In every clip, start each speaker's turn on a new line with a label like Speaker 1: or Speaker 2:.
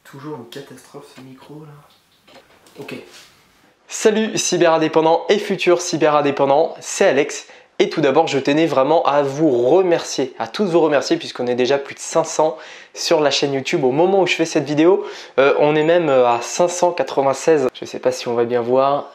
Speaker 1: Toujours une catastrophe ce micro là. Ok.
Speaker 2: Salut cyberindépendants et futurs cyberindépendants, c'est Alex. Et tout d'abord, je tenais vraiment à vous remercier, à tous vous remercier puisqu'on est déjà plus de 500 sur la chaîne YouTube au moment où je fais cette vidéo. On est même à 596, je ne sais pas si on va bien voir.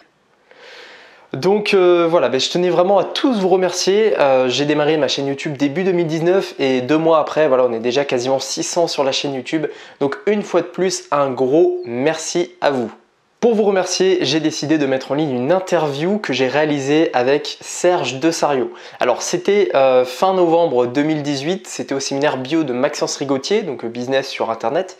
Speaker 2: Donc voilà, je tenais vraiment à tous vous remercier. J'ai démarré ma chaîne YouTube début 2019 et 2 mois après, voilà, on est déjà quasiment 600 sur la chaîne YouTube. Donc une fois de plus, un gros merci à vous. Pour vous remercier, j'ai décidé de mettre en ligne une interview que j'ai réalisée avec Serge Desario. Alors c'était fin novembre 2018, c'était au séminaire bio de Maxence Rigotier, donc business sur internet.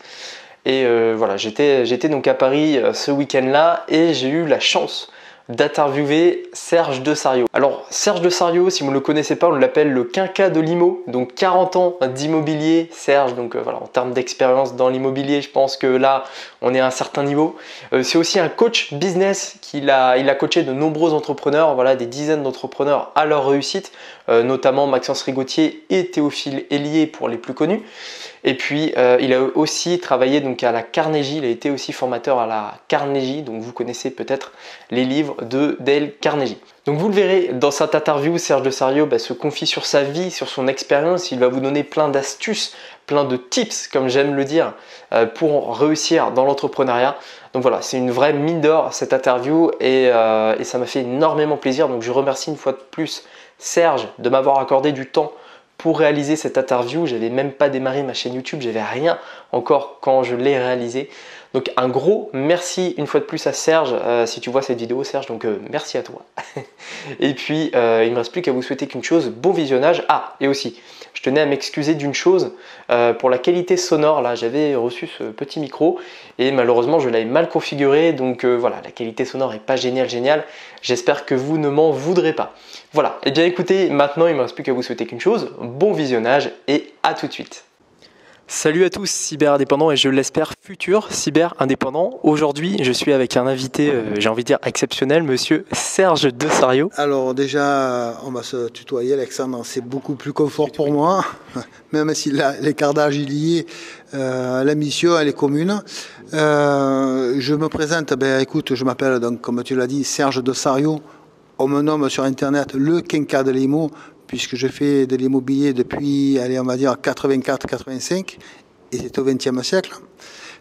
Speaker 2: Et voilà, j'étais donc à Paris ce week-end-là et j'ai eu la chance d'interviewer Serge Desario. Alors Serge Desario, si vous ne le connaissez pas, on l'appelle le quinca de l'IMO, donc 40 ans d'immobilier. Serge, donc voilà, en termes d'expérience dans l'immobilier, je pense que là on est à un certain niveau. C'est aussi un coach business, il a coaché de nombreux entrepreneurs, voilà, des dizaines d'entrepreneurs à leur réussite, notamment Maxence Rigotier et Théophile Hélier pour les plus connus. Et puis il a aussi travaillé donc à la Carnegie, il a été aussi formateur à la Carnegie, donc vous connaissez peut-être les livres de Dale Carnegie. Donc vous le verrez dans cette interview, Serge Desario se confie sur sa vie, sur son expérience, il va vous donner plein d'astuces, plein de tips comme j'aime le dire, pour réussir dans l'entrepreneuriat. Donc voilà, c'est une vraie mine d'or cette interview et ça m'a fait énormément plaisir, donc je remercie une fois de plus Serge de m'avoir accordé du temps pour réaliser cette interview. J'avais même pas démarré ma chaîne YouTube, j'avais rien encore quand je l'ai réalisé. Donc un gros merci une fois de plus à Serge, si tu vois cette vidéo Serge, donc merci à toi. Et puis il ne me reste plus qu'à vous souhaiter qu'une chose, bon visionnage. Ah, et aussi, je tenais à m'excuser d'une chose, pour la qualité sonore, là j'avais reçu ce petit micro et malheureusement je l'avais mal configuré, donc voilà, la qualité sonore est pas géniale. J'espère que vous ne m'en voudrez pas. Voilà, et bien écoutez, maintenant il ne me reste plus qu'à vous souhaiter qu'une chose, bon visionnage et à tout de suite. Salut à tous cyberindépendants et je l'espère futurs cyberindépendants. Aujourd'hui, je suis avec un invité, j'ai envie de dire exceptionnel, monsieur Serge Desario.
Speaker 3: Alors déjà, on va se tutoyer Alexandre, c'est beaucoup plus confort pour moi, même si l'écart d'âge est lié, la mission elle est commune. Je me présente, écoute, je m'appelle donc comme tu l'as dit Serge Desario, on me nomme sur internet le quinca de l'IMO, puisque je fais de l'immobilier depuis, allez, on va dire 84-85, et c'est au XXe siècle.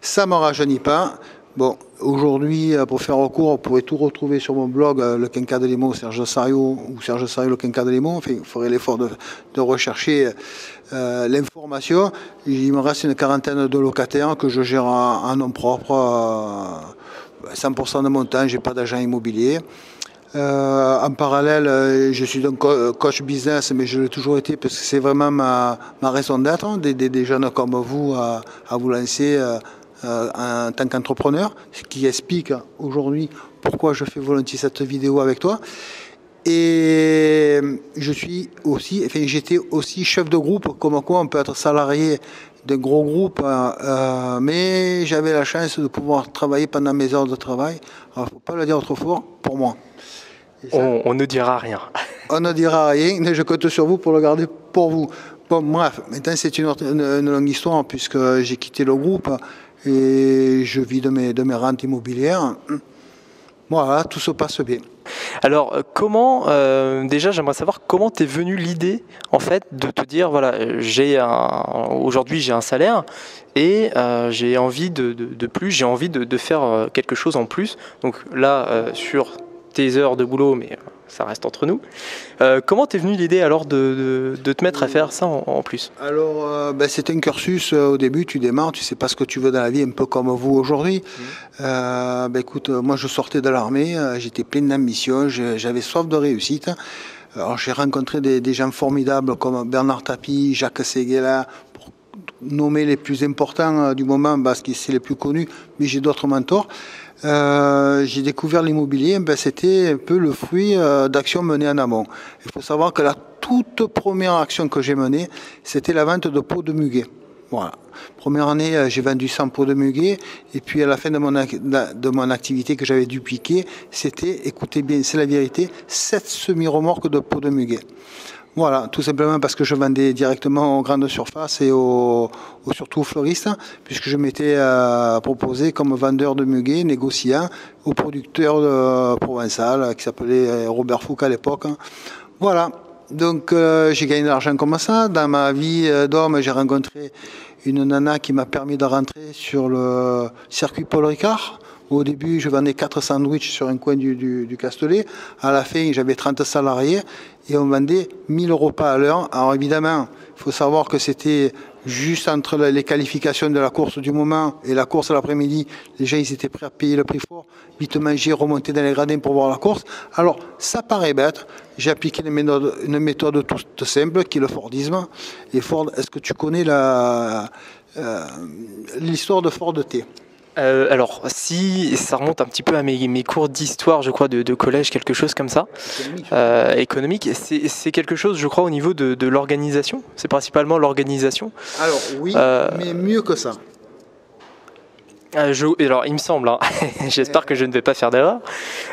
Speaker 3: Ça ne me rajeunit pas. Bon, aujourd'hui, pour faire recours, vous pouvez tout retrouver sur mon blog, le quinca de l'IMO, Serge Desario, ou Serge Desario, le quinca de l'IMO. Enfin, il faudrait l'effort de rechercher l'information. Il me reste une quarantaine de locataires que je gère en nom propre, 100% de montant, je n'ai pas d'agent immobilier. En parallèle, je suis donc coach business, mais je l'ai toujours été parce que c'est vraiment ma raison d'être, d'aider des jeunes comme vous à vous lancer en tant qu'entrepreneur, ce qui explique aujourd'hui pourquoi je fais volontiers cette vidéo avec toi. Et je suis aussi, enfin, j'étais aussi chef de groupe, comme quoi on peut être salarié d'un gros groupe, mais j'avais la chance de pouvoir travailler pendant mes heures de travail. Alors, il ne faut pas le dire trop fort pour moi.
Speaker 2: On ne dira rien.
Speaker 3: On ne dira rien, mais je compte sur vous pour le garder pour vous. Bon, bref, maintenant c'est une longue histoire puisque j'ai quitté le groupe et je vis de mes rentes immobilières. Voilà, tout se passe bien.
Speaker 2: Alors comment, déjà j'aimerais savoir comment t'es venue l'idée en fait de te dire voilà, aujourd'hui j'ai un salaire et j'ai envie j'ai envie de faire quelque chose en plus. Donc là sur tes heures de boulot, mais ça reste entre nous. Comment t'es venue l'idée alors de te mettre à faire ça en plus?
Speaker 3: Alors, c'est un cursus. Au début, tu démarres, tu sais pas ce que tu veux dans la vie, un peu comme vous aujourd'hui. Écoute, moi je sortais de l'armée, j'étais plein d'ambition, j'avais soif de réussite. Alors j'ai rencontré des gens formidables comme Bernard Tapie, Jacques Séguéla, pour nommer les plus importants du moment parce que c'est les plus connus, mais j'ai d'autres mentors. J'ai découvert l'immobilier, c'était un peu le fruit d'actions menées en amont. Il faut savoir que la toute première action que j'ai menée, c'était la vente de pots de muguet. Voilà. Première année, j'ai vendu 100 pots de muguet, et puis à la fin de mon activité que j'avais dupliquée, c'était, écoutez bien, c'est la vérité, 7 semi-remorques de pots de muguet. Voilà, tout simplement parce que je vendais directement aux grandes surfaces et surtout aux fleuristes, puisque je m'étais proposé comme vendeur de muguet, négociant, au producteur provençal qui s'appelait Robert Foucault à l'époque. Voilà, donc j'ai gagné de l'argent comme ça. Dans ma vie d'homme, j'ai rencontré une nana qui m'a permis de rentrer sur le circuit Paul Ricard. Au début, je vendais 4 sandwichs sur un coin du Castellet. À la fin, j'avais 30 salariés et on vendait 1000 repas à l'heure. Alors évidemment, il faut savoir que c'était juste entre les qualifications de la course du moment et la course l'après-midi. Les gens, ils étaient prêts à payer le prix fort, vite manger, remonter dans les gradins pour voir la course. Alors, ça paraît bête. J'ai appliqué une méthode toute simple, qui est le Fordisme. Et Ford, est-ce que tu connais l'histoire de Ford T?
Speaker 2: Alors, si ça remonte un petit peu à mes cours d'histoire, je crois, de collège, quelque chose comme ça, économique, c'est quelque chose, je crois, au niveau de l'organisation. C'est principalement l'organisation.
Speaker 3: Alors, oui, mais mieux que ça.
Speaker 2: Alors, il me semble, hein, j'espère que je ne vais pas faire d'erreur,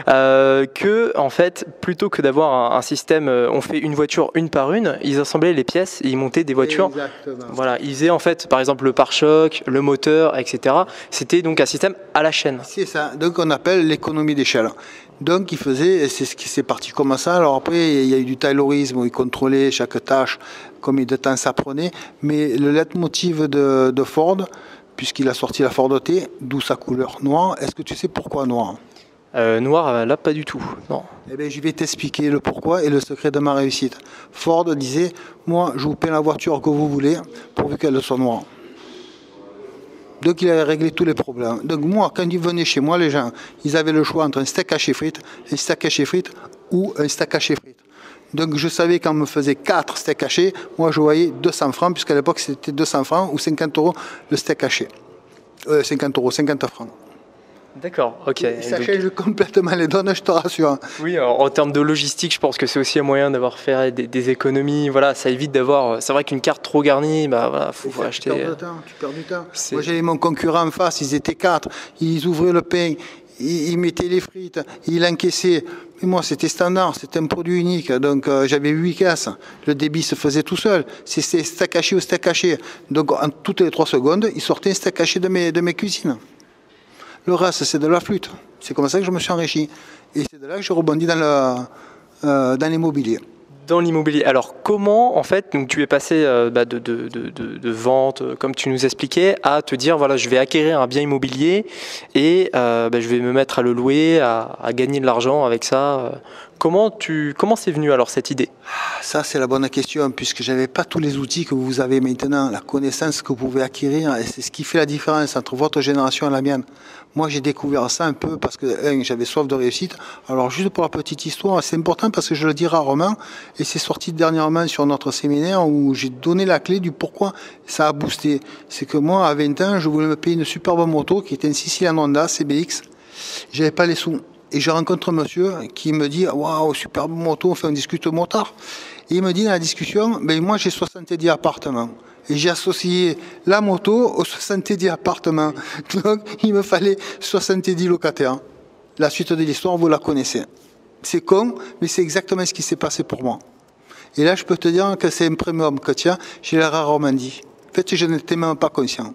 Speaker 2: que, en fait, plutôt que d'avoir un système, on fait une voiture une par une, ils assemblaient les pièces et ils montaient des voitures.
Speaker 3: Exactement.
Speaker 2: Voilà, ils faisaient, en fait, par exemple, le pare-choc, le moteur, etc. C'était donc un système à la chaîne.
Speaker 3: C'est ça, donc on appelle l'économie d'échelle. Donc il faisait, c'est parti comme ça. Alors après, il y a eu du taylorisme où il contrôlait chaque tâche, combien de temps ça prenait. Mais le leitmotiv de Ford, puisqu'il a sorti la Ford T, d'où sa couleur noire. Est-ce que tu sais pourquoi noir?
Speaker 2: Noir, là, pas du tout, non.
Speaker 3: Eh bien, je vais t'expliquer le pourquoi et le secret de ma réussite. Ford disait, moi, je vous paie la voiture que vous voulez, pourvu qu'elle soit noire. Donc, il a réglé tous les problèmes. Donc, moi, quand ils venaient chez moi, les gens, ils avaient le choix entre un steak haché frites, un steak haché frites ou un steak haché frites. Donc, je savais quand on me faisait 4 steaks hachés, moi, je voyais 200 francs, puisqu'à l'époque, c'était 200 francs ou 50 euros le steak haché. 50 euros, 50 francs.
Speaker 2: D'accord, ok.
Speaker 3: Ça change complètement les donnes, je te rassure.
Speaker 2: Oui, en termes de logistique, je pense que c'est aussi un moyen d'avoir fait des économies. Voilà, ça évite d'avoir. C'est vrai qu'une carte trop garnie, bah voilà, faut acheter.
Speaker 3: Tu perds du temps. Moi, j'avais mon concurrent en face, ils étaient 4, ils ouvraient le pain, ils mettaient les frites, ils l'encaissaient. Mais moi, c'était standard, c'était un produit unique. Donc, j'avais 8 caisses. Le débit se faisait tout seul. C'était steak haché ou steak haché. Donc, en toutes les 3 secondes, ils sortaient un steak haché de mes cuisines. Le reste, c'est de la flûte. C'est comme ça que je me suis enrichi. Et c'est de là que je rebondis dans l'immobilier.
Speaker 2: Dans l'immobilier. Alors, comment, en fait, donc tu es passé de vente, comme tu nous expliquais, à te dire, voilà, je vais acquérir un bien immobilier et je vais me mettre à le louer, à gagner de l'argent avec ça. Comment c'est venu alors cette idée?
Speaker 3: Ça, c'est la bonne question, puisque je n'avais pas tous les outils que vous avez maintenant, la connaissance que vous pouvez acquérir, et c'est ce qui fait la différence entre votre génération et la mienne. Moi, j'ai découvert ça un peu parce que, j'avais soif de réussite. Alors, juste pour la petite histoire, c'est important parce que je le dis rarement, et c'est sorti dernièrement sur notre séminaire où j'ai donné la clé du pourquoi ça a boosté. C'est que moi, à 20 ans, je voulais me payer une superbe moto qui était une Sicilian Honda CBX. J'avais pas les sous. Et je rencontre un monsieur qui me dit, waouh, superbe moto, on fait un discute motard. Et il me dit dans la discussion, ben moi j'ai 70 appartements. Et j'ai associé la moto aux 70 appartements. Donc il me fallait 70 locataires. La suite de l'histoire, vous la connaissez. C'est con, mais c'est exactement ce qui s'est passé pour moi. Et là, je peux te dire que c'est un premium que tiens, j'ai la rarement dit. En fait, je n'étais même pas conscient.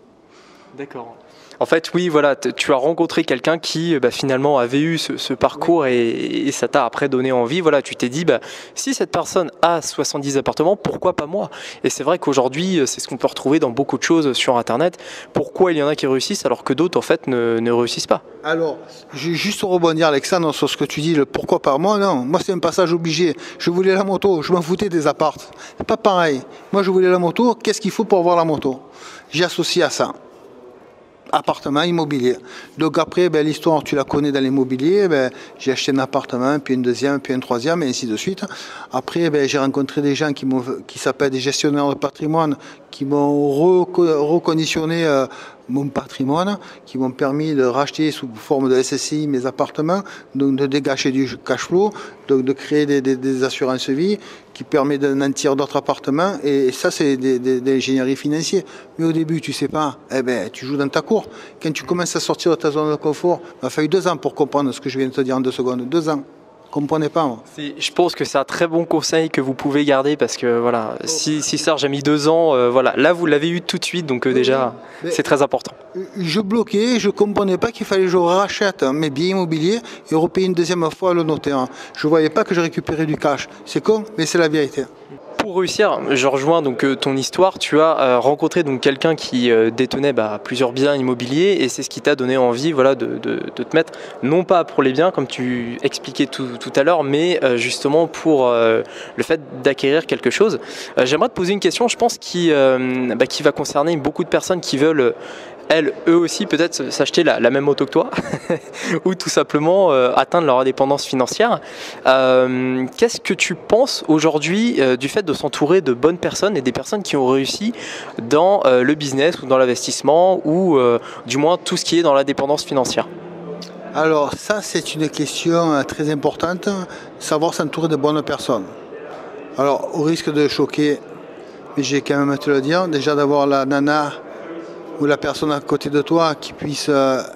Speaker 2: D'accord. En fait, oui, voilà, tu as rencontré quelqu'un qui finalement avait eu ce parcours et ça t'a après donné envie. Voilà, tu t'es dit, si cette personne a 70 appartements, pourquoi pas moi? Et c'est vrai qu'aujourd'hui, c'est ce qu'on peut retrouver dans beaucoup de choses sur Internet. Pourquoi il y en a qui réussissent alors que d'autres, en fait, ne réussissent pas?
Speaker 3: Alors, je vais juste rebondir, Alexandre, sur ce que tu dis, le pourquoi pas moi. Non, moi, c'est un passage obligé. Je voulais la moto, je m'en foutais des apparts. C'est pas pareil. Moi, je voulais la moto, qu'est-ce qu'il faut pour avoir la moto? J'ai associé à ça. Appartement, immobilier. Donc après, l'histoire, tu la connais dans l'immobilier. J'ai acheté un appartement, puis un deuxième, puis un troisième, et ainsi de suite. Après, j'ai rencontré des gens qui s'appellent des gestionnaires de patrimoine, qui m'ont reconditionné mon patrimoine, qui m'ont permis de racheter sous forme de SSI mes appartements, donc de dégager du cash flow, donc de créer des assurances vie qui permet de nantir d'autres appartements. Et ça, c'est de l'ingénierie financière. Mais au début, tu sais pas, tu joues dans ta cour. Quand tu commences à sortir de ta zone de confort, il m'a fallu 2 ans pour comprendre ce que je viens de te dire en 2 secondes. 2 ans. comprenais pas. Moi.
Speaker 2: Je pense que c'est un très bon conseil que vous pouvez garder parce que voilà, si Serge a mis 2 ans, voilà, là vous l'avez eu tout de suite, donc déjà c'est très important.
Speaker 3: Je bloquais, je comprenais pas qu'il fallait que je rachète mes biens immobiliers et repayer une deuxième fois le notaire. Je voyais pas que je récupérais du cash. C'est con, mais c'est la vérité.
Speaker 2: Pour réussir, je rejoins donc ton histoire. Tu as rencontré donc quelqu'un qui détenait plusieurs biens immobiliers et c'est ce qui t'a donné envie, voilà, de te mettre non pas pour les biens comme tu expliquais tout à l'heure, mais justement pour le fait d'acquérir quelque chose. J'aimerais te poser une question, je pense qui va concerner beaucoup de personnes qui veulent eux aussi peut-être s'acheter la même auto que toi ou tout simplement atteindre leur indépendance financière. Qu'est-ce que tu penses aujourd'hui du fait de s'entourer de bonnes personnes et des personnes qui ont réussi dans le business ou dans l'investissement ou du moins tout ce qui est dans l'indépendance financière?
Speaker 3: Alors ça c'est une question très importante, savoir s'entourer de bonnes personnes. Alors au risque de choquer, mais j'ai quand même à te le dire, déjà d'avoir la nana ou la personne à côté de toi qui puisse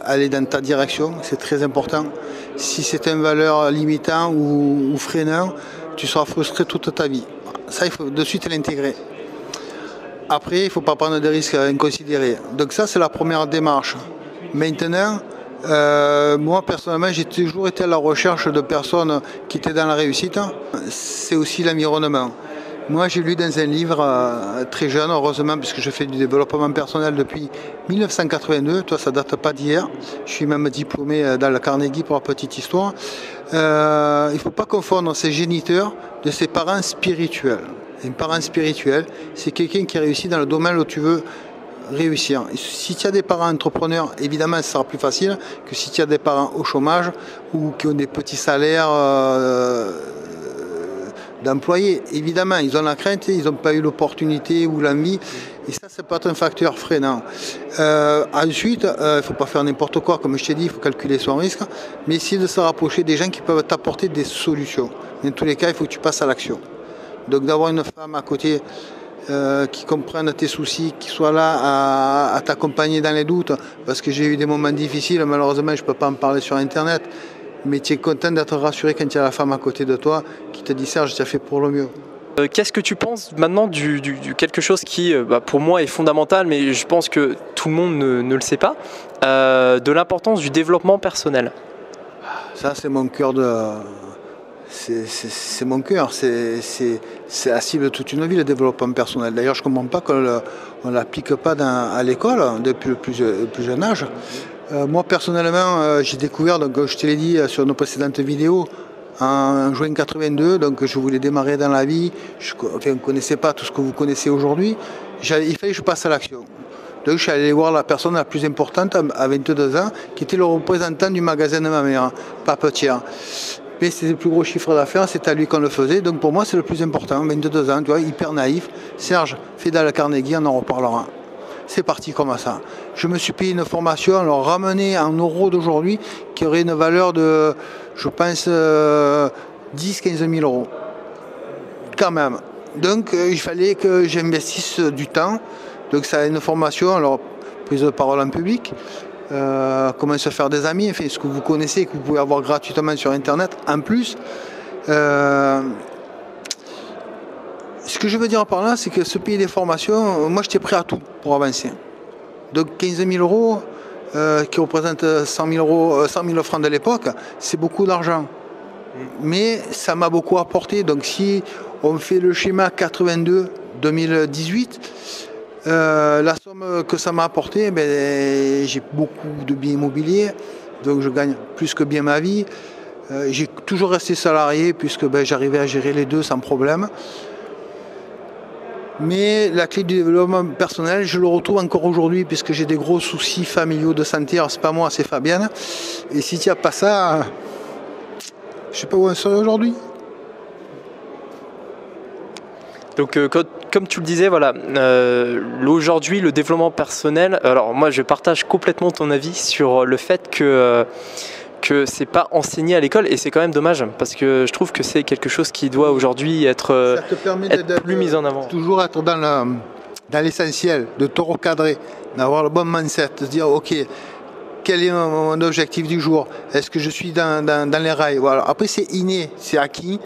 Speaker 3: aller dans ta direction, c'est très important. Si c'est une valeur limitant ou freinant, tu seras frustré toute ta vie. Ça, il faut de suite l'intégrer. Après, il ne faut pas prendre de risques inconsidérés. Donc ça, c'est la première démarche. Maintenant, moi, personnellement, j'ai toujours été à la recherche de personnes qui étaient dans la réussite. C'est aussi l'environnement. Moi, j'ai lu dans un livre très jeune, heureusement, puisque je fais du développement personnel depuis 1982. Toi, ça date pas d'hier. Je suis même diplômé dans la Carnegie pour la petite histoire. Il ne faut pas confondre ses géniteurs de ses parents spirituels. Un parent spirituel, c'est quelqu'un qui réussit dans le domaine où tu veux réussir. Et si tu as des parents entrepreneurs, évidemment, ce sera plus facile que si tu as des parents au chômage ou qui ont des petits salaires d'employés. Évidemment, ils ont la crainte, ils n'ont pas eu l'opportunité ou l'envie. Et ça, c'est pas un facteur freinant. Ensuite, il ne faut pas faire n'importe quoi. Comme je t'ai dit, il faut calculer son risque. Mais essayer de se rapprocher des gens qui peuvent t'apporter des solutions. Dans tous les cas, il faut que tu passes à l'action. Donc d'avoir une femme à côté qui comprenne tes soucis, qui soit là à t'accompagner dans les doutes. Parce que j'ai eu des moments difficiles. Malheureusement, je ne peux pas en parler sur Internet. Mais tu es content d'être rassuré quand tu as la femme à côté de toi qui te dit Serge, tu as fait pour le mieux.
Speaker 2: Qu'est-ce que tu penses maintenant du quelque chose qui, pour moi, est fondamental, mais je pense que tout le monde ne le sait pas, de l'importance du développement personnel?
Speaker 3: Ça, c'est mon cœur de... C'est mon cœur, c'est la cible de toute une vie, le développement personnel. D'ailleurs, je ne comprends pas qu'on ne l'applique pas à l'école depuis le plus jeune âge. Moi, personnellement, j'ai découvert, donc, je te l'ai dit sur nos précédentes vidéos, en juin 82, donc je voulais démarrer dans la vie. On ne connaissait pas tout ce que vous connaissez aujourd'hui. Il fallait que je passe à l'action. Donc je suis allé voir la personne la plus importante à 22 ans, qui était le représentant du magasin de ma mère, Papetière. Mais c'était le plus gros chiffre d'affaires, c'est à lui qu'on le faisait. Donc pour moi, c'est le plus important, 22 ans, tu vois, hyper naïf. Serge, fais dans la Carnegie, on en reparlera. C'est parti comme ça. Je me suis payé une formation, alors ramenée en euros d'aujourd'hui, qui aurait une valeur de, je pense, 10-15 000 euros. Quand même. Donc il fallait que j'investisse du temps. Donc ça a une formation, alors prise de parole en public, comment se faire des amis, enfin, ce que vous connaissez, que vous pouvez avoir gratuitement sur Internet. En plus, ce que je veux dire par là, c'est que ce pays des formations, moi j'étais prêt à tout pour avancer. Donc 15 000 euros, qui représentent 100 000 francs de l'époque, c'est beaucoup d'argent. Mais ça m'a beaucoup apporté. Donc si on fait le schéma 82-2018, la somme que ça m'a apporté, j'ai beaucoup de biens immobiliers, donc je gagne plus que bien ma vie. J'ai toujours resté salarié puisque j'arrivais à gérer les deux sans problème. Mais la clé du développement personnel, je le retrouve encore aujourd'hui puisque j'ai des gros soucis familiaux de santé. Alors c'est pas moi, c'est Fabienne. Et si tu n'as pas ça, je sais pas où on serait aujourd'hui.
Speaker 2: Donc comme tu le disais, voilà, aujourd'hui le développement personnel, alors moi je partage complètement ton avis sur le fait que c'est pas enseigné à l'école et c'est quand même dommage parce que je trouve que c'est quelque chose qui doit aujourd'hui être plus mis en avant.
Speaker 3: Toujours être dans l'essentiel, de te recadrer, d'avoir le bon mindset, de se dire ok, quel est mon objectif du jour? Est-ce que je suis dans les rails? Voilà. Après, c'est inné, c'est acquis.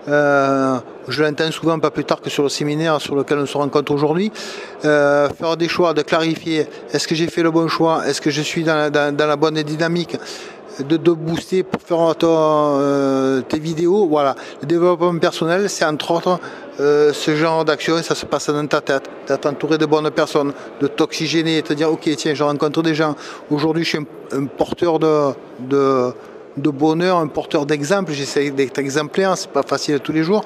Speaker 3: Je l'entends souvent, pas plus tard que sur le séminaire sur lequel on se rencontre aujourd'hui. Faire des choix, de clarifier. Est-ce que j'ai fait le bon choix? Est-ce que je suis dans la bonne dynamique? De booster pour faire tes vidéos. Voilà. Le développement personnel, c'est entre autres ce genre d'action, ça se passe dans ta tête. D'être entouré de bonnes personnes, de t'oxygéner, te dire ok, tiens, je rencontre des gens. Aujourd'hui, je suis un porteur de bonheur, un porteur d'exemple. J'essaie d'être exemplaire, c'est pas facile tous les jours,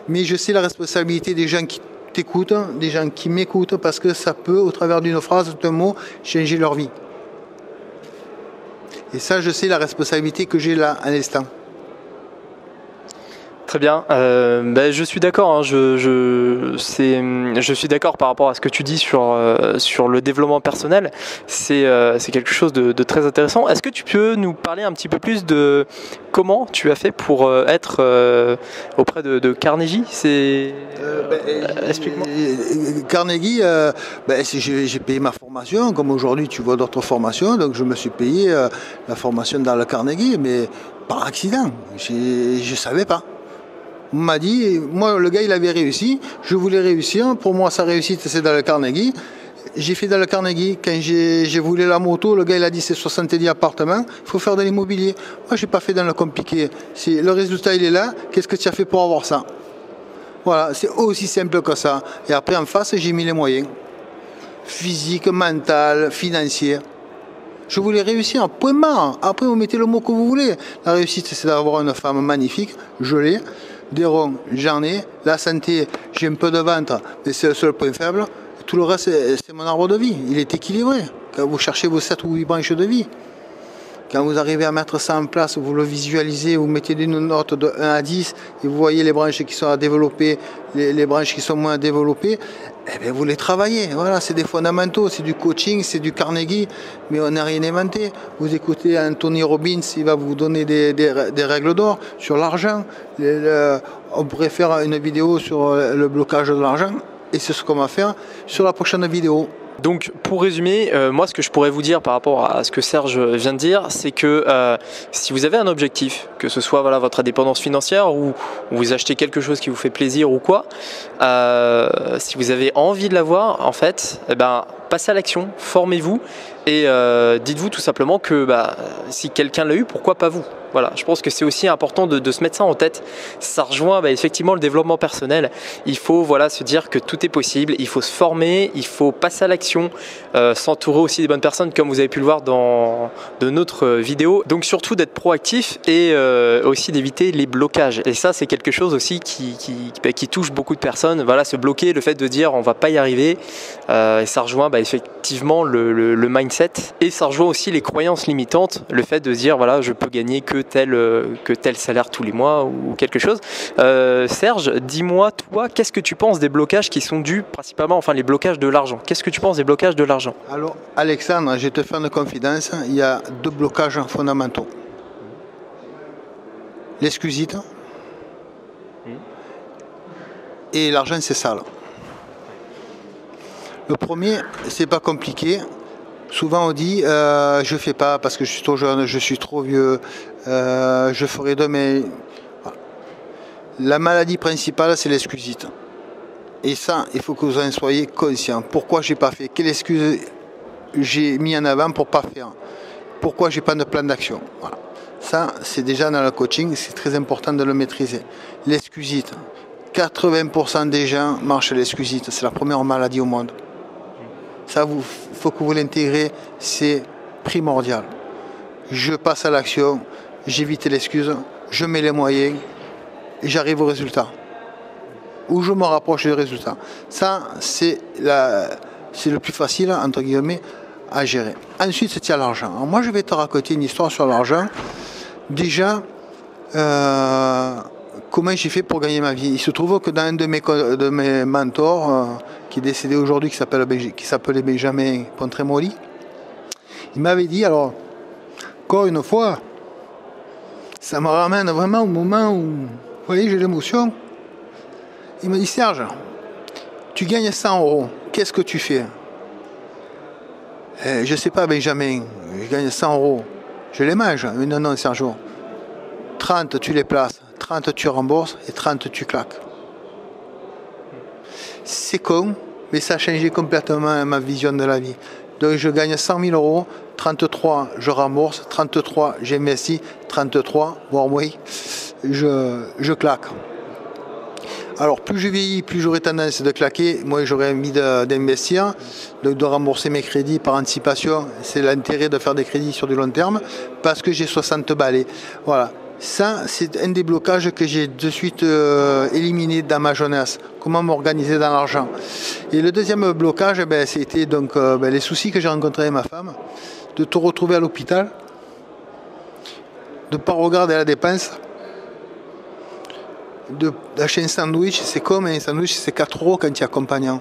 Speaker 3: mais je sais la responsabilité des gens qui t'écoutent, des gens qui m'écoutent, parce que ça peut, au travers d'une phrase, d'un mot, changer leur vie. Et ça, je sais la responsabilité que j'ai là, à l'instant.
Speaker 2: Très bien, je suis d'accord, hein, je suis d'accord par rapport à ce que tu dis sur le développement personnel, c'est quelque chose de très intéressant. Est-ce que tu peux nous parler un petit peu plus de comment tu as fait pour être auprès de Carnegie? Explique-moi.
Speaker 3: Carnegie, j'ai payé ma formation, comme aujourd'hui tu vois d'autres formations, donc je me suis payé la formation dans le Carnegie, mais par accident, je ne savais pas. On m'a dit, moi le gars il avait réussi, je voulais réussir, pour moi sa réussite c'est dans le Carnegie. J'ai fait dans le Carnegie, quand j'ai voulu la moto, le gars il a dit c'est 70 appartements, il faut faire de l'immobilier. Moi j'ai pas fait dans le compliqué, le résultat il est là, qu'est-ce que tu as fait pour avoir ça? Voilà, c'est aussi simple que ça. Et après en face j'ai mis les moyens, physique, mental, financier. Je voulais réussir, point barre. Après vous mettez le mot que vous voulez. La réussite c'est d'avoir une femme magnifique, je l'ai. Des ronds, j'en ai. La santé, j'ai un peu de ventre, mais c'est le seul point faible. Tout le reste, c'est mon arbre de vie. Il est équilibré. Quand vous cherchez vos 7 ou 8 branches de vie, quand vous arrivez à mettre ça en place, vous le visualisez, vous mettez une note de 1 à 10, et vous voyez les branches qui sont à développer, les branches qui sont moins développées, eh bien vous les travaillez. Voilà, c'est des fondamentaux, c'est du coaching, c'est du Carnegie, mais on n'a rien inventé. Vous écoutez Anthony Robbins, il va vous donner des règles d'or sur l'argent. On pourrait faire une vidéo sur le blocage de l'argent, et c'est ce qu'on va faire sur la prochaine vidéo.
Speaker 2: Donc pour résumer, moi ce que je pourrais vous dire par rapport à ce que Serge vient de dire, c'est que si vous avez un objectif, que ce soit voilà, votre indépendance financière ou vous achetez quelque chose qui vous fait plaisir ou quoi, si vous avez envie de l'avoir, en fait, passez à l'action, formez-vous et dites-vous tout simplement que si quelqu'un l'a eu, pourquoi pas vous? Voilà, je pense que c'est aussi important de se mettre ça en tête. Ça rejoint effectivement le développement personnel. Il faut se dire que tout est possible, il faut se former, il faut passer à l'action, s'entourer aussi des bonnes personnes comme vous avez pu le voir dans de notre vidéo. Donc surtout d'être proactif et aussi d'éviter les blocages. Et ça c'est quelque chose aussi qui touche beaucoup de personnes. Voilà, se bloquer, le fait de dire on va pas y arriver, et ça rejoint effectivement le mindset et ça rejoint aussi les croyances limitantes, le fait de dire voilà je peux gagner que tel salaire tous les mois ou quelque chose. Serge, dis-moi toi, qu'est-ce que tu penses des blocages qui sont dus principalement, enfin les blocages de l'argent? Qu'est-ce que tu penses des blocages de l'argent?
Speaker 3: Alors Alexandre, je vais te faire une confidence, il y a 2 blocages fondamentaux. L'exclusite et l'argent c'est sale. Le premier, c'est pas compliqué. Souvent on dit je fais pas parce que je suis trop jeune, je suis trop vieux, je ferai demain. Voilà. La maladie principale c'est l'exclusite. Et ça, il faut que vous en soyez conscient. Pourquoi j'ai pas fait? Quelle excuse j'ai mis en avant pour pas faire? Pourquoi j'ai pas de plan d'action? Voilà. Ça, c'est déjà dans le coaching, c'est très important de le maîtriser. L'exclusite. 80% des gens marchent à l'exclusite. C'est la première maladie au monde. Ça, il faut que vous l'intégrez, c'est primordial. Je passe à l'action, j'évite l'excuse, je mets les moyens et j'arrive au résultat. Ou je me rapproche du résultat. Ça, c'est le plus facile, entre guillemets, à gérer. Ensuite, c'est l'argent. Moi, je vais te raconter une histoire sur l'argent. Déjà, comment j'ai fait pour gagner ma vie? Il se trouve que dans un de mes mentors, qui est décédé aujourd'hui, qui s'appelait Benjamin Pontremoli, il m'avait dit, alors, encore une fois, ça me ramène vraiment au moment où, vous voyez, j'ai l'émotion. Il m'a dit, Serge, tu gagnes 100 €, qu'est-ce que tu fais? Je ne sais pas, Benjamin, je gagne 100 euros. Je les mange. Mais non, Sergio. 30, tu les places. 30, tu rembourses. Et 30, tu claques. C'est con, mais ça a changé complètement ma vision de la vie. Donc je gagne 100 000 euros. 33, je rembourse. 33, j'investis. 33, voire moins, je claque. Alors plus je vieillis, plus j'aurai tendance de claquer. Moi j'aurais envie d'investir, donc de rembourser mes crédits par anticipation. C'est l'intérêt de faire des crédits sur du long terme parce que j'ai 60 balais. Voilà. Ça, c'est un des blocages que j'ai de suite éliminé dans ma jeunesse. Comment m'organiser dans l'argent. Et le deuxième blocage, c'était donc les soucis que j'ai rencontrés avec ma femme, de te retrouver à l'hôpital, de ne pas regarder la dépense, d'acheter un sandwich, c'est comme un sandwich, c'est 4 euros quand tu es accompagnant.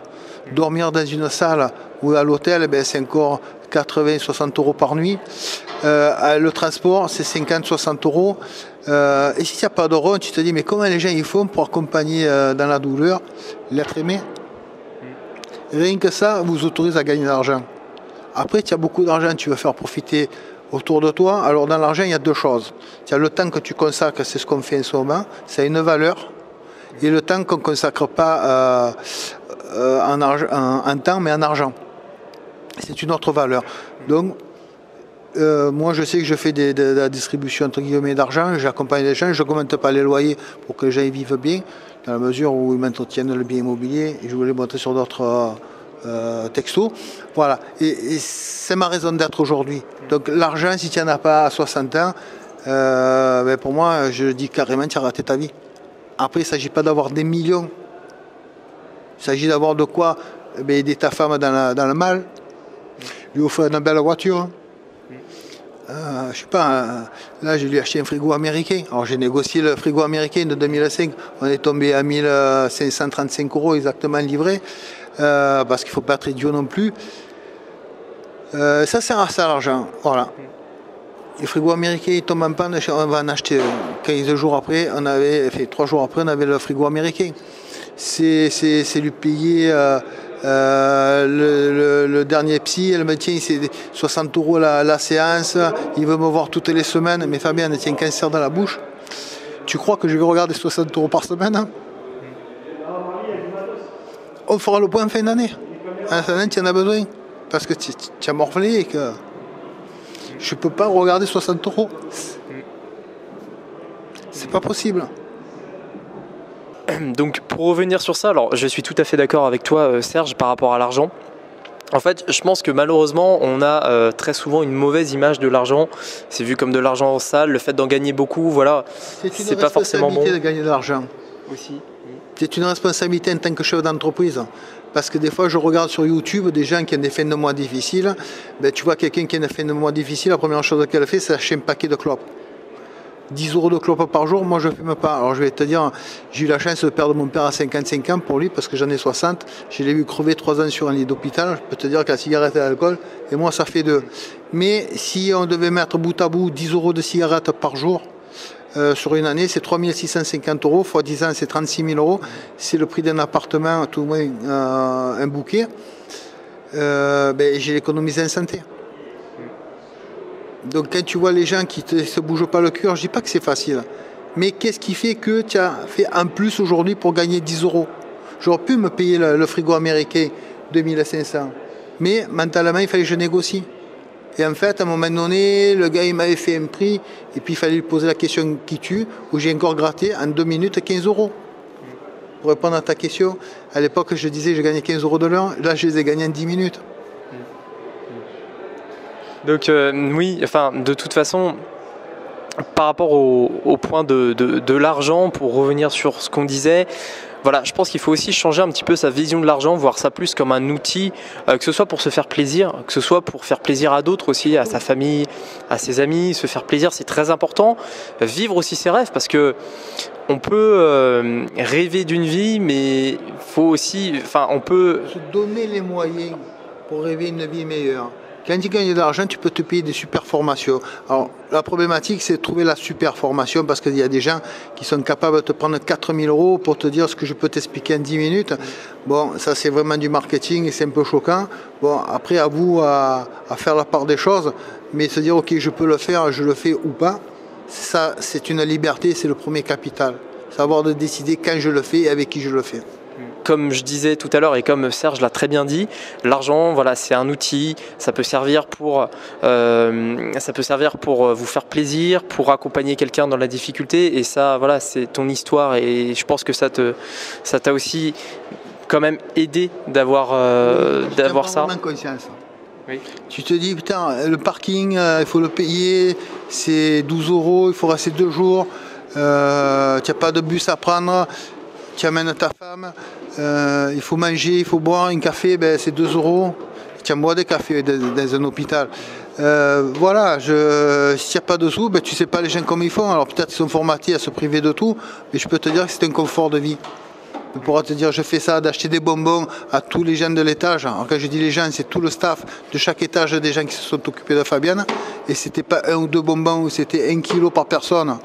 Speaker 3: Dormir dans une salle ou à l'hôtel, c'est encore 80-60 euros par nuit. Le transport, c'est 50-60 euros. Et si tu n'as pas d'euros, tu te dis, mais comment les gens ils font pour accompagner dans la douleur l'être aimé? Rien que ça vous autorise à gagner de l'argent. Après, tu as beaucoup d'argent, tu veux faire profiter autour de toi. Alors dans l'argent, il y a deux choses. Tu as le temps que tu consacres, c'est ce qu'on fait en ce moment, ça a une valeur. Et le temps qu'on ne consacre pas en temps, mais en argent. C'est une autre valeur. Donc, moi, je sais que je fais de la distribution entre guillemets d'argent, j'accompagne les gens, je n'augmente pas les loyers pour que les gens y vivent bien, dans la mesure où ils m'entretiennent le bien immobilier, et je vous l'ai montré sur d'autres textos. Voilà, et c'est ma raison d'être aujourd'hui. Donc l'argent, si tu n'en as pas à 60 ans, pour moi, je dis carrément, tu as raté ta vie. Après, il ne s'agit pas d'avoir des millions, il s'agit d'avoir de quoi aider ta femme dans le mal, lui offrir une belle voiture. Je sais pas, là je lui ai acheté un frigo américain. Alors j'ai négocié le frigo américain de 2005. On est tombé à 1535 euros exactement livré, parce qu'il ne faut pas être idiot non plus. Ça sert à ça l'argent. Voilà. Le frigo américain il tombe en panne, on va en acheter 15 jours après, 3 jours après on avait le frigo américain. C'est lui payer le dernier psy, elle me tient, c'est 60 euros la séance, il veut me voir toutes les semaines, mais Fabien, elle tient un cancer dans la bouche. Tu crois que je vais regarder 60 euros par semaine, hein? On fera le point en fin d'année. En fin d'année, tu en as besoin, parce que tu as morflé et que je ne peux pas regarder 60 euros. C'est pas possible.
Speaker 2: Donc pour revenir sur ça, alors je suis tout à fait d'accord avec toi Serge par rapport à l'argent. En fait, je pense que malheureusement, on a très souvent une mauvaise image de l'argent. C'est vu comme de l'argent sale, le fait d'en gagner beaucoup, voilà, c'est pas forcément bon.
Speaker 3: C'est une responsabilité de gagner de l'argent.
Speaker 2: Aussi.
Speaker 3: C'est une responsabilité en tant que chef d'entreprise. Parce que des fois, je regarde sur YouTube des gens qui ont des fins de mois difficiles. Tu vois quelqu'un qui a une fin de mois difficile, la première chose qu'elle fait, c'est acheter un paquet de clopes. 10 euros de clopes par jour, moi je ne fume pas. Alors je vais te dire, j'ai eu la chance de perdre mon père à 55 ans pour lui, parce que j'en ai 60. Je l'ai vu crever 3 ans sur un lit d'hôpital. Je peux te dire que la cigarette et l'alcool, et moi ça fait 2. Mais si on devait mettre bout à bout 10 euros de cigarettes par jour, sur une année, c'est 3 650 euros, fois 10 ans, c'est 36 000 euros. C'est le prix d'un appartement, tout au moins un bouquet. J'ai économisé en santé. Donc quand tu vois les gens qui ne se bougent pas le cœur, je ne dis pas que c'est facile. Mais qu'est-ce qui fait que tu as fait en plus aujourd'hui pour gagner 10 euros? J'aurais pu me payer le frigo américain 2500. Mais mentalement, il fallait que je négocie. Et en fait, à un moment donné, le gars il m'avait fait un prix, et puis il fallait lui poser la question qui tue, où j'ai encore gratté en 2 minutes 15 euros. Pour répondre à ta question, à l'époque je disais que je gagnais 15 euros de l'heure, là je les ai gagnés en 10 minutes.
Speaker 2: Donc oui, enfin de toute façon, par rapport au point de l'argent, pour revenir sur ce qu'on disait, voilà, je pense qu'il faut aussi changer un petit peu sa vision de l'argent, voir ça plus comme un outil, que ce soit pour se faire plaisir, que ce soit pour faire plaisir à d'autres aussi, à sa famille, à ses amis. Se faire plaisir, c'est très important. Vivre aussi ses rêves, parce que on peut rêver d'une vie, mais faut aussi, enfin, on peut
Speaker 3: se donner les moyens pour rêver une vie meilleure. Quand tu gagnes de l'argent, tu peux te payer des super formations. Alors, la problématique, c'est de trouver la super formation parce qu'il y a des gens qui sont capables de te prendre 4 000 € pour te dire ce que je peux t'expliquer en 10 minutes. Bon, ça, c'est vraiment du marketing et c'est un peu choquant. Bon, après, à vous à faire la part des choses, mais se dire, OK, je peux le faire, je le fais ou pas, ça, c'est une liberté, c'est le premier capital. Savoir de décider quand je le fais et avec qui je le fais.
Speaker 2: Comme je disais tout à l'heure et comme Serge l'a très bien dit, l'argent, voilà, c'est un outil, ça peut servir pour vous faire plaisir, pour accompagner quelqu'un dans la difficulté, et ça, voilà, c'est ton histoire, et je pense que ça t'a aussi quand même aidé d'avoir ça.
Speaker 3: Conscience.
Speaker 2: Oui.
Speaker 3: Tu te dis, putain, le parking, il faut le payer, c'est 12 €, il faut rester 2 jours, tu n'as pas de bus à prendre. Tu amènes ta femme, il faut manger, il faut boire un café, ben, c'est 2 €. Tu bois des cafés dans un hôpital. Voilà, si tu n'as pas de sous, ben, tu ne sais pas les gens comme ils font. Alors peut-être qu'ils sont formatés à se priver de tout, mais je peux te dire que c'est un confort de vie. On pourra te dire, je fais ça, d'acheter des bonbons à tous les gens de l'étage. Alors quand je dis les gens, c'est tout le staff de chaque étage des gens qui se sont occupés de Fabienne. Et c'était pas 1 ou 2 bonbons, c'était 1 kilo par personne.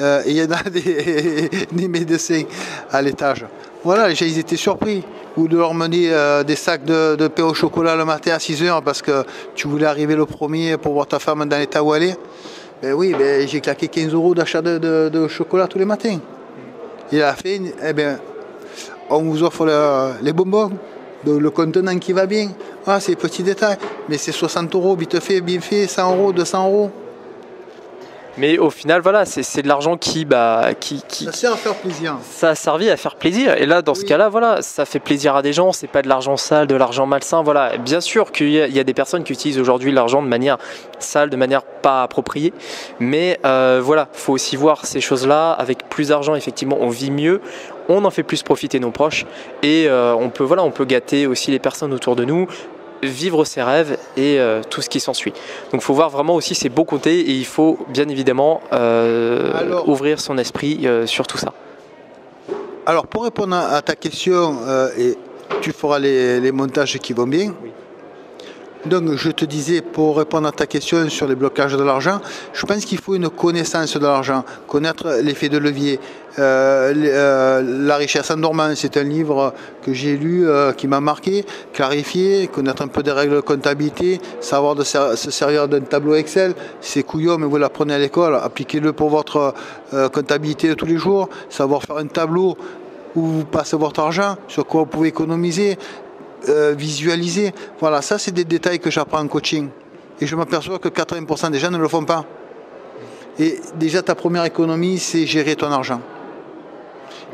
Speaker 3: Il y en a des médecins à l'étage. Voilà, les gens ils étaient surpris. Ou de leur mener des sacs de pain au chocolat le matin à 6 h parce que tu voulais arriver le premier pour voir ta femme dans l'état où elle est. Ben oui, ben, j'ai claqué 15 € d'achat de chocolat tous les matins. Il a fait, eh ben, on vous offre les bonbons, le contenant qui va bien. Ah, c'est petits détails, mais c'est 60 € vite fait, bien fait, 100 €, 200 €.
Speaker 2: Mais au final, voilà, c'est de l'argent qui
Speaker 3: Ça sert à faire plaisir.
Speaker 2: Ça a servi à faire plaisir. Et là, dans ce cas-là, voilà, ça fait plaisir à des gens. C'est pas de l'argent sale, de l'argent malsain. Voilà. Bien sûr qu'il y a des personnes qui utilisent aujourd'hui l'argent de manière sale, de manière pas appropriée. Mais voilà, faut aussi voir ces choses-là. Avec plus d'argent, effectivement, on vit mieux. On en fait plus profiter nos proches. Et on peut gâter aussi les personnes autour de nous, vivre ses rêves et tout ce qui s'ensuit. Donc il faut voir vraiment aussi ses beaux côtés et il faut bien évidemment ouvrir son esprit sur tout ça.
Speaker 3: Alors pour répondre à ta question, et tu feras les montages qui vont bien.
Speaker 2: Oui.
Speaker 3: Donc je te disais, pour répondre à ta question sur les blocages de l'argent, je pense qu'il faut une connaissance de l'argent, connaître l'effet de levier. La richesse en dormant, c'est un livre que j'ai lu qui m'a marqué, clarifié, connaître un peu des règles de comptabilité, savoir se servir d'un tableau Excel, c'est couillon mais vous l'apprenez à l'école, appliquez-le pour votre comptabilité de tous les jours, savoir faire un tableau où vous passez votre argent, sur quoi vous pouvez économiser, visualiser. Voilà, ça c'est des détails que j'apprends en coaching. Et je m'aperçois que 80% des gens ne le font pas. Et déjà ta première économie, c'est gérer ton argent.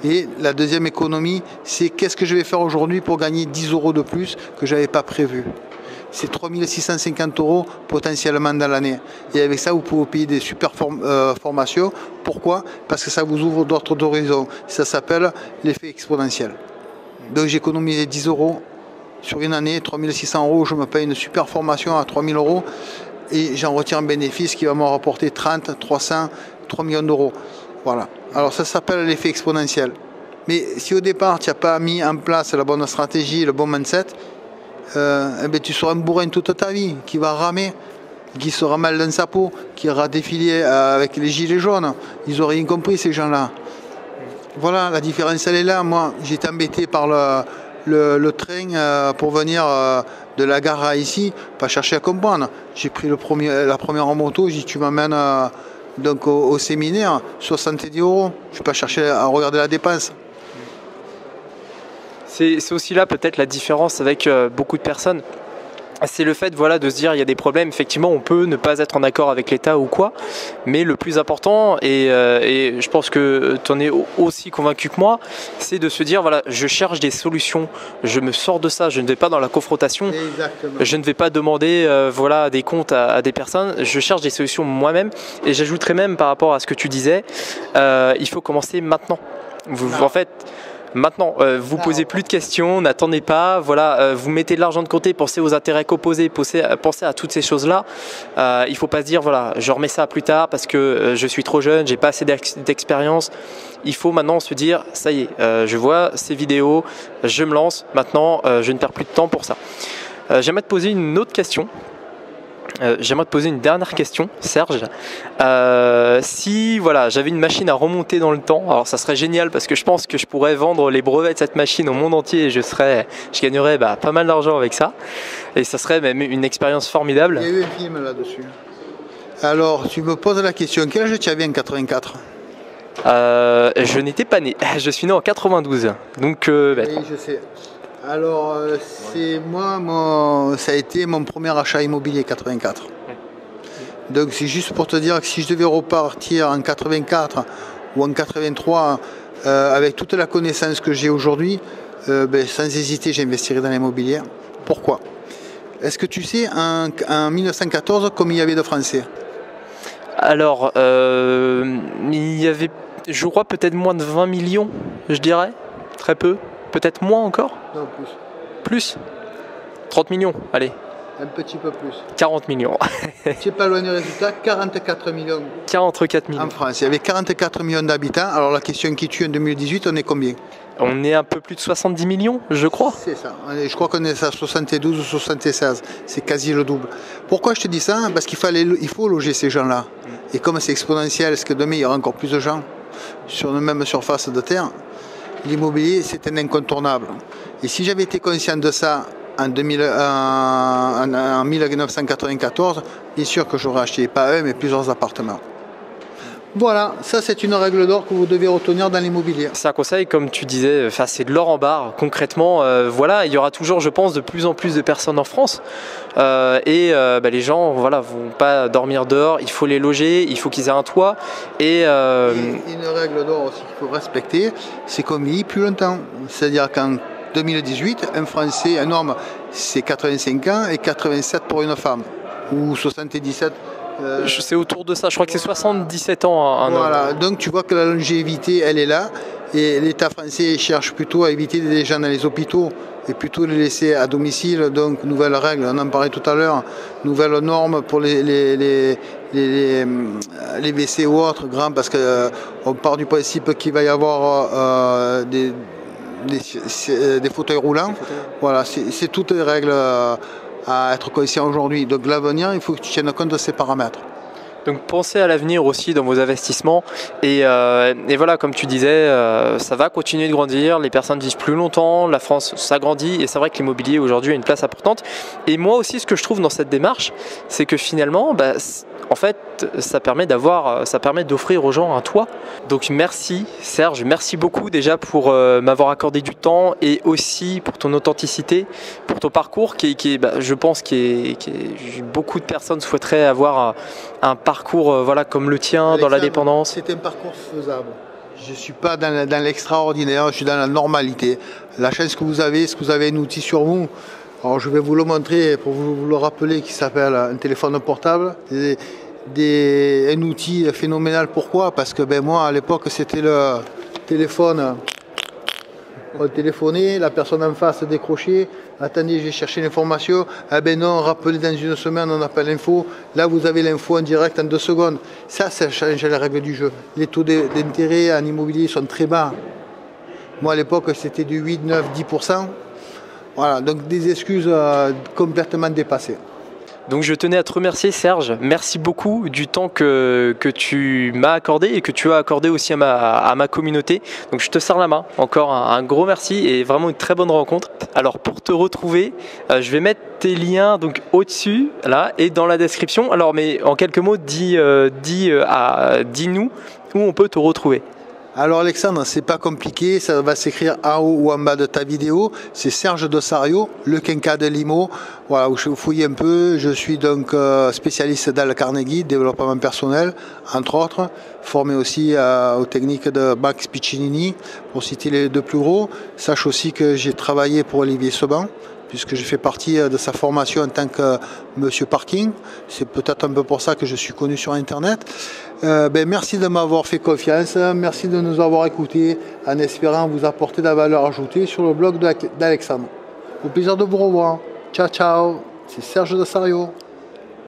Speaker 3: Et la deuxième économie, c'est qu'est-ce que je vais faire aujourd'hui pour gagner 10 € de plus que je n'avais pas prévu. C'est 3 650 € potentiellement dans l'année. Et avec ça, vous pouvez payer des super formations. Pourquoi? Parce que ça vous ouvre d'autres horizons. Ça s'appelle l'effet exponentiel. Donc j'ai économisé 10 € sur une année, 3 600 €, je me paye une super formation à 3 000 € et j'en retire un bénéfice qui va me rapporter 30, 300, 3 millions d'euros. Voilà. Alors ça s'appelle l'effet exponentiel. Mais si au départ tu n'as pas mis en place la bonne stratégie, le bon mindset, eh bien, tu seras un bourrin toute ta vie, qui va ramer, qui sera mal dans sa peau, qui aura défilé avec les gilets jaunes. Ils n'ont rien compris ces gens-là. Voilà, la différence elle est là. Moi j'ai été embêté par le train pour venir de la gare à ici, pas chercher à comprendre. J'ai pris la première en moto, j'ai dit tu m'amènes donc au séminaire, 70 €. Je ne vais pas chercher à regarder la dépense.
Speaker 2: C'est aussi là peut-être la différence avec beaucoup de personnes. C'est le fait voilà, de se dire il y a des problèmes, effectivement on peut ne pas être en accord avec l'État ou quoi, mais le plus important, et je pense que tu en es aussi convaincu que moi, c'est de se dire voilà, je cherche des solutions, je me sors de ça, je ne vais pas dans la confrontation.
Speaker 3: Exactement.
Speaker 2: Je ne vais pas demander voilà, des comptes à des personnes, je cherche des solutions moi-même, et j'ajouterais même par rapport à ce que tu disais, il faut commencer maintenant. En fait, maintenant, vous posez plus de questions, n'attendez pas, voilà, vous mettez de l'argent de côté, pensez aux intérêts composés, pensez à toutes ces choses-là. Il ne faut pas se dire, voilà, je remets ça plus tard parce que je suis trop jeune, j'ai pas assez d'expérience. Il faut maintenant se dire, ça y est, je vois ces vidéos, je me lance, maintenant, je ne perds plus de temps pour ça. J'aimerais te poser une autre question. J'aimerais te poser une dernière question, Serge. Si voilà, j'avais une machine à remonter dans le temps, alors ça serait génial parce que je pense que je pourrais vendre les brevets de cette machine au monde entier et je gagnerais pas mal d'argent avec ça. Et ça serait même une expérience formidable.
Speaker 3: Il y a eu un film là-dessus. Alors, tu me poses la question, quel âge tu avais en 84?
Speaker 2: Je n'étais pas né, je suis né en 92. Donc,
Speaker 3: oui, je sais. Alors, c'est moi, ça a été mon premier achat immobilier 84. Donc, c'est juste pour te dire que si je devais repartir en 84 ou en 83 avec toute la connaissance que j'ai aujourd'hui, sans hésiter, j'investirais dans l'immobilier. Pourquoi? Est-ce que tu sais en 1914 combien il y avait de Français?
Speaker 2: Alors, il y avait, je crois, peut-être moins de 20 millions, je dirais. Très peu. Peut-être moins encore?
Speaker 3: Non, plus.
Speaker 2: Plus? 30 millions, allez.
Speaker 3: Un petit peu plus.
Speaker 2: 40 millions.
Speaker 3: Tu n'es pas loin du résultat, 44 millions.
Speaker 2: 44 millions.
Speaker 3: En France, il y avait 44 millions d'habitants. Alors la question qui tue en 2018, on est combien?
Speaker 2: On est un peu plus de 70 millions, je crois.
Speaker 3: C'est ça. Je crois qu'on est à 72 ou 76. C'est quasi le double. Pourquoi je te dis ça? Parce il faut loger ces gens-là. Et comme c'est exponentiel, est-ce que demain il y aura encore plus de gens sur la même surface de terre? L'immobilier, c'est un incontournable. Et si j'avais été conscient de ça en 1994, bien sûr que j'aurais acheté pas un, mais plusieurs appartements. Voilà, ça c'est une règle d'or que vous devez retenir dans l'immobilier.
Speaker 2: C'est un conseil, comme tu disais, c'est de l'or en barre. Concrètement, voilà, il y aura toujours, je pense, de plus en plus de personnes en France. Les gens, voilà, vont pas dormir dehors. Il faut les loger, il faut qu'ils aient un toit. Et
Speaker 3: une règle d'or aussi qu'il faut respecter, c'est qu'on vieillit plus longtemps. C'est-à-dire qu'en 2018, un Français, un homme, c'est 85 ans et 87 pour une femme, ou 77.
Speaker 2: C'est autour de ça, je crois que c'est 77 ans un
Speaker 3: voilà,
Speaker 2: homme.
Speaker 3: donc tu vois que la longévité, elle est là, et l'État français cherche plutôt à éviter les gens dans les hôpitaux et plutôt les laisser à domicile. Donc nouvelles règles, on en parlait tout à l'heure, nouvelles normes pour les WC ou autres grands, parce qu'on part du principe qu'il va y avoir des fauteuils roulants. Voilà, c'est toutes les règles à être conscient aujourd'hui. Donc l'avenir, il faut que tu tiennes compte de ces paramètres.
Speaker 2: Donc pensez à l'avenir aussi dans vos investissements et voilà, comme tu disais, ça va continuer de grandir, les personnes vivent plus longtemps, la France s'agrandit et c'est vrai que l'immobilier aujourd'hui a une place importante. Et moi aussi, ce que je trouve dans cette démarche, c'est que finalement, en fait, ça permet d'offrir aux gens un toit. Donc merci Serge, merci beaucoup déjà pour m'avoir accordé du temps et aussi pour ton authenticité, pour ton parcours je pense beaucoup de personnes souhaiteraient avoir un parcours voilà, comme le tien,
Speaker 3: Alexandre,
Speaker 2: dans la dépendance.
Speaker 3: C'est un parcours faisable. Je ne suis pas dans l'extraordinaire, je suis dans la normalité. La chance que vous avez, c'est que vous avez un outil sur vous. Alors je vais vous le montrer pour vous le rappeler, qui s'appelle un téléphone portable. Un outil phénoménal. Pourquoi? Parce que moi à l'époque c'était le téléphone. On téléphonait, la personne en face décrochait, attendez, je vais chercher l'information, ah ben non, rappelez dans une semaine, on n'a pas l'info, là vous avez l'info en direct en 2 secondes. Ça change les règles du jeu. Les taux d'intérêt en immobilier sont très bas. Moi à l'époque c'était du 8, 9, 10%. Voilà, donc des excuses complètement dépassées.
Speaker 2: Donc je tenais à te remercier Serge, merci beaucoup du temps que tu m'as accordé et que tu as accordé aussi à ma communauté. Donc je te serre la main, encore un gros merci et vraiment une très bonne rencontre. Alors pour te retrouver, je vais mettre tes liens donc au-dessus là et dans la description. Alors mais en quelques mots, dis-nous où on peut te retrouver.
Speaker 3: Alors Alexandre, c'est pas compliqué, ça va s'écrire en haut ou en bas de ta vidéo. C'est Serge Dossario, le quinca de Limo. Voilà, où je fouille un peu. Je suis donc spécialiste dans le Carnegie, développement personnel, entre autres, formé aussi aux techniques de Max Piccinini, pour citer les 2 plus gros. Sache aussi que j'ai travaillé pour Olivier Seban, puisque j'ai fait partie de sa formation en tant que Monsieur Parking. C'est peut-être un peu pour ça que je suis connu sur Internet. Merci de m'avoir fait confiance, merci de nous avoir écoutés, en espérant vous apporter de la valeur ajoutée sur le blog d'Alexandre. Au plaisir de vous revoir. Ciao, ciao. C'est Serge Dossario.